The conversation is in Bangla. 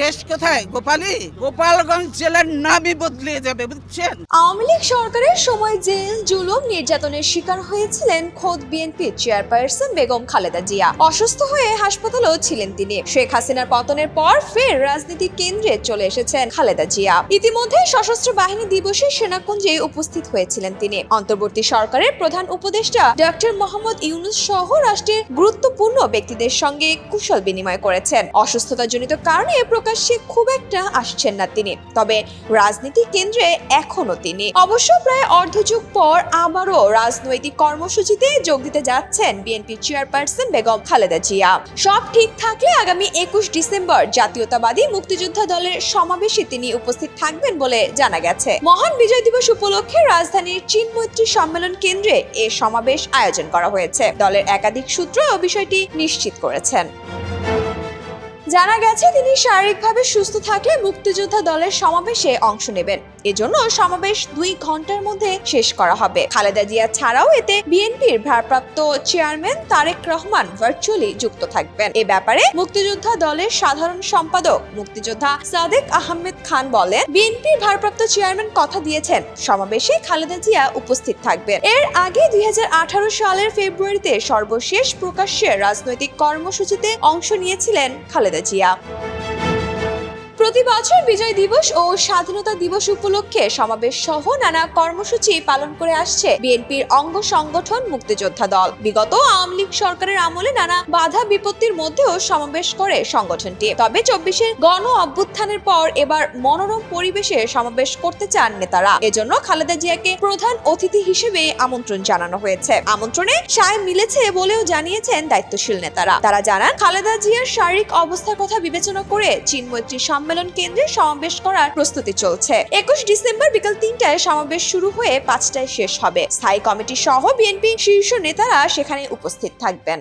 দেশ কোথায়? গোপালী, গোপালগঞ্জ জেলার নামই বদলে যাবে, বুঝছেন? আওয়ামী লীগ সরকারের সময় জেল জুলুম নির্যাতনের শিকার হয়েছিলেন খোদ বিএনপি চেয়ারপারসন বেগম খালেদা জিয়া। অসুস্থ হয়ে হাসপাতালেও ছিলেন তিনি। শেখ হাসিনার পতনের পর ফের রাজনীতির কেন্দ্রে চলে এসেছেন খালেদা জিয়া। ইতিমধ্যে সশস্ত্র বাহিনী দিবসে সেনাকুঞ্জে উপস্থিত হয়েছিলেন তিনি। অন্তর্বর্তী সরকারের প্রধান উপদেষ্টা ডক্টর মোহাম্মদ ইউনূস সহ রাষ্ট্রের গুরুত্বপূর্ণ ব্যক্তিদের সঙ্গে কুশল বিনিময় করেছেন। অসুস্থতাজনিত কারণে প্রকাশ্যে খুব একটা আসছেন না তিনি, তবে রাজনীতি কেন্দ্রে এখনো তিনি। অবশ্য প্রায় অর্ধযুগ পর আবারও রাজনৈতিক কর্মসূচিতে যোগ দিতে যাচ্ছেন বিএনপি চেয়ারপারসন বেগম খালেদা জিয়া। সব ঠিক থাকলে আগামী 21 ডিসেম্বর জাতীয়তাবাদী মুক্তিযোদ্ধা দলের সমাবেশে তিনি উপস্থিত থাকবেন বলে জানা গেছে। মহান বিজয় দিবস উপলক্ষে রাজধানীর চীনমৈত্রী সম্মেলন কেন্দ্রে এ সমাবেশ আয়োজন করা হয়েছে। দলের একাধিক সূত্র বিষয়টি নিশ্চিত করেছেন। জানা গেছে তিনি শারীরিকভাবে সুস্থ থাকলে মুক্তিযোদ্ধা দলের সমাবেশে অংশ নেবেন। এজন্য সমাবেশ 2 ঘন্টার মধ্যে শেষ করা হবে। খালেদা জিয়া ছাড়াও এতে বিএনপির ভারপ্রাপ্ত চেয়ারম্যান তারেক রহমান ভার্চুয়ালি যুক্ত থাকবেন। এ ব্যাপারে মুক্তিযোদ্ধা দলের সাধারণ সম্পাদক মুক্তিযোদ্ধা সাদেক আহমেদ খান বলেন, বিএনপির ভারপ্রাপ্ত চেয়ারম্যান কথা দিয়েছেন সমাবেশে খালেদা জিয়া উপস্থিত থাকবেন। এর আগে 2018 সালের ফেব্রুয়ারিতে সর্বশেষ প্রকাশ্যে রাজনৈতিক কর্মসূচিতে অংশ নিয়েছিলেন খালেদা জিয়া। প্রতি বছর বিজয় দিবস ও স্বাধীনতা দিবস উপলক্ষে সমাবেশ সহ নানা কর্মসূচি পালন করে আসছে বিএনপির অঙ্গ সংগঠন মুক্তিযোদ্ধা দল। বিগত আওয়ামী লীগ সরকারের আমলে নানা বাধা বিপত্তির মধ্যেও সমাবেশ করে সংগঠনটি। তবে 24-এর গণ অভ্যুত্থানের পর এবার মনোরম পরিবেশে সমাবেশ করতে চান নেতারা। এজন্য খালেদা জিয়াকে প্রধান অতিথি হিসেবে আমন্ত্রণ জানানো হয়েছে। আমন্ত্রণে সায় মিলেছে বলেও জানিয়েছেন দায়িত্বশীল নেতারা। তারা জানান, খালেদা জিয়ার শারীরিক অবস্থার কথা বিবেচনা করে চীনমৈত্রী সম্মেলন কেন্দ্রে সমাবেশ করার প্রস্তুতি চলছে। 21 ডিসেম্বর বিকাল 3টায় সমাবেশ শুরু হয়ে 5টায় শেষ হবে। স্থায়ী কমিটি সহ বিএনপি শীর্ষ নেতারা সেখানে উপস্থিত থাকবেন।